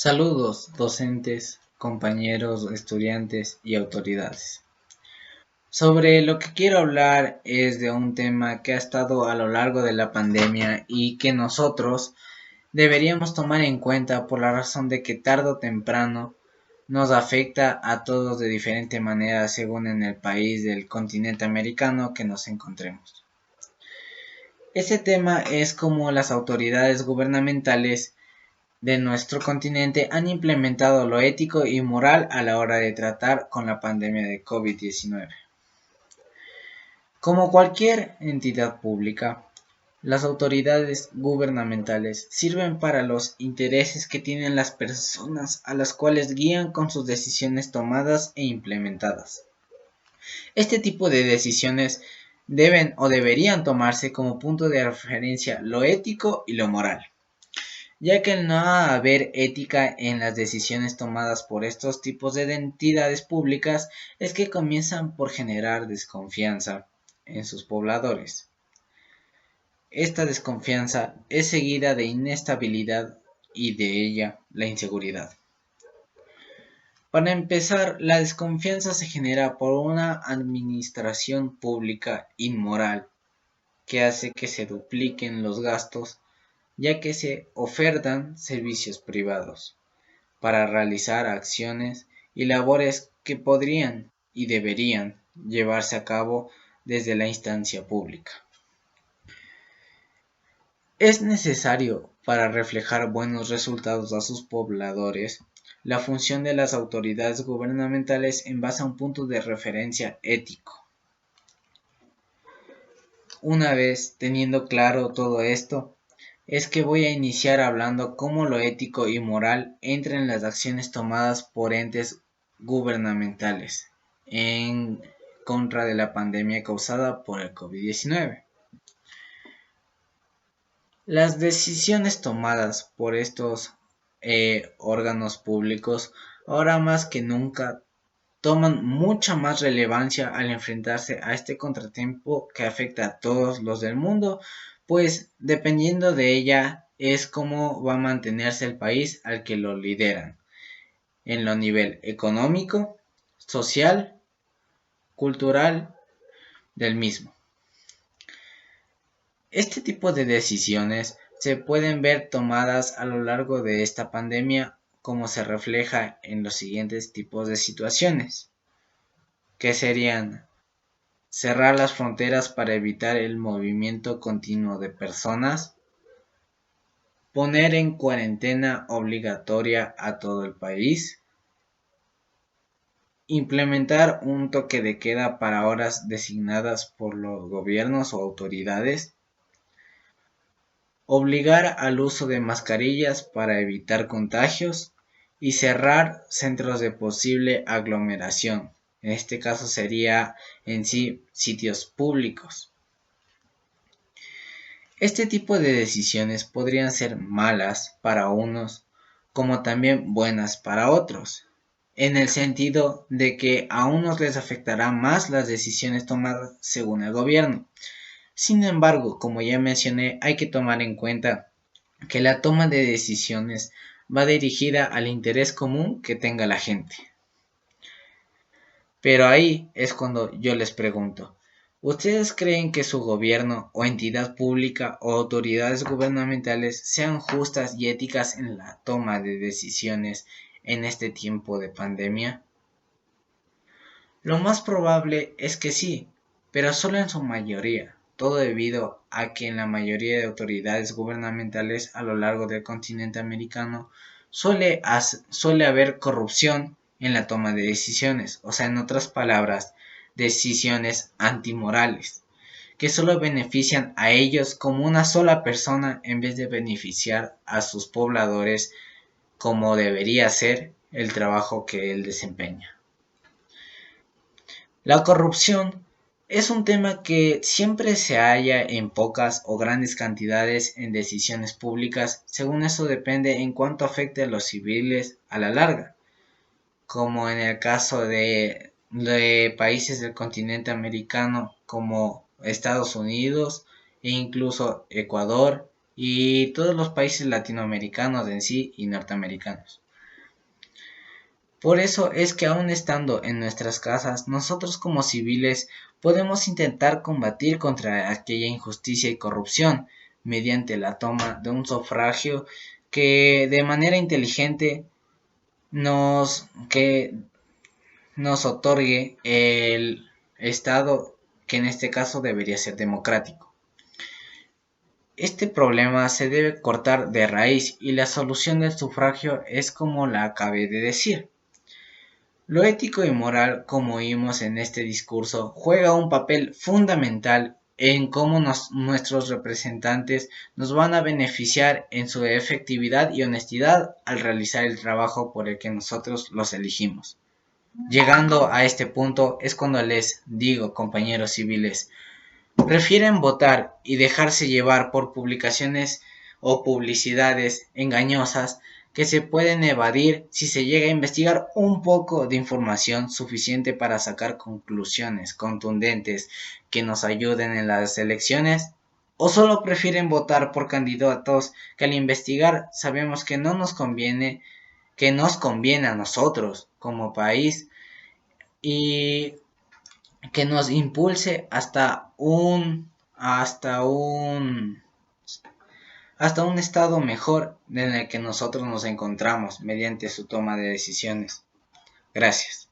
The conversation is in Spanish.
Saludos, docentes, compañeros, estudiantes y autoridades. Sobre lo que quiero hablar es de un tema que ha estado a lo largo de la pandemia y que nosotros deberíamos tomar en cuenta por la razón de que tarde o temprano nos afecta a todos de diferente manera según en el país del continente americano que nos encontremos. Ese tema es cómo las autoridades gubernamentales de nuestro continente han implementado lo ético y moral a la hora de tratar con la pandemia de COVID-19. Como cualquier entidad pública, las autoridades gubernamentales sirven para los intereses que tienen las personas a las cuales guían con sus decisiones tomadas e implementadas. Este tipo de decisiones deben o deberían tomarse como punto de referencia lo ético y lo moral, ya que al no haber ética en las decisiones tomadas por estos tipos de entidades públicas es que comienzan por generar desconfianza en sus pobladores. Esta desconfianza es seguida de inestabilidad y de ella la inseguridad. Para empezar, la desconfianza se genera por una administración pública inmoral que hace que se dupliquen los gastos, ya que se ofertan servicios privados para realizar acciones y labores que podrían y deberían llevarse a cabo desde la instancia pública. Es necesario, para reflejar buenos resultados a sus pobladores, la función de las autoridades gubernamentales en base a un punto de referencia ético. Una vez teniendo claro todo esto, es que voy a iniciar hablando cómo lo ético y moral entra en las acciones tomadas por entes gubernamentales en contra de la pandemia causada por el COVID-19. Las decisiones tomadas por estos órganos públicos ahora más que nunca toman mucha más relevancia al enfrentarse a este contratiempo que afecta a todos los del mundo, pues dependiendo de ella es cómo va a mantenerse el país al que lo lideran, en lo nivel económico, social, cultural del mismo. Este tipo de decisiones se pueden ver tomadas a lo largo de esta pandemia como se refleja en los siguientes tipos de situaciones, que serían cerrar las fronteras para evitar el movimiento continuo de personas, poner en cuarentena obligatoria a todo el país, implementar un toque de queda para horas designadas por los gobiernos o autoridades, obligar al uso de mascarillas para evitar contagios y cerrar centros de posible aglomeración. En este caso sería en sí sitios públicos. Este tipo de decisiones podrían ser malas para unos como también buenas para otros, en el sentido de que a unos les afectará más las decisiones tomadas según el gobierno. Sin embargo, como ya mencioné, hay que tomar en cuenta que la toma de decisiones va dirigida al interés común que tenga la gente. Pero ahí es cuando yo les pregunto, ¿ustedes creen que su gobierno o entidad pública o autoridades gubernamentales sean justas y éticas en la toma de decisiones en este tiempo de pandemia? Lo más probable es que sí, pero solo en su mayoría, todo debido a que en la mayoría de autoridades gubernamentales a lo largo del continente americano suele haber corrupción en la toma de decisiones, o sea, en otras palabras, decisiones antimorales, que solo benefician a ellos como una sola persona en vez de beneficiar a sus pobladores como debería ser el trabajo que él desempeña. La corrupción es un tema que siempre se halla en pocas o grandes cantidades en decisiones públicas, según eso depende en cuánto afecte a los civiles a la larga, como en el caso de países del continente americano como Estados Unidos e incluso Ecuador y todos los países latinoamericanos en sí y norteamericanos. Por eso es que aún estando en nuestras casas, nosotros como civiles podemos intentar combatir contra aquella injusticia y corrupción mediante la toma de un sufragio que de manera inteligente que nos otorgue el Estado, que en este caso debería ser democrático. Este problema se debe cortar de raíz y la solución del sufragio es como la acabé de decir. Lo ético y moral, como oímos en este discurso, juega un papel fundamental en cómo nuestros representantes nos van a beneficiar en su efectividad y honestidad al realizar el trabajo por el que nosotros los elegimos. Llegando a este punto es cuando les digo, compañeros civiles, prefieren votar y dejarse llevar por publicaciones o publicidades engañosas que se pueden evadir si se llega a investigar un poco de información suficiente para sacar conclusiones contundentes que nos ayuden en las elecciones, o solo prefieren votar por candidatos que al investigar sabemos que no nos conviene, que nos conviene a nosotros como país y que nos impulse hasta un estado mejor en el que nosotros nos encontramos mediante su toma de decisiones. Gracias.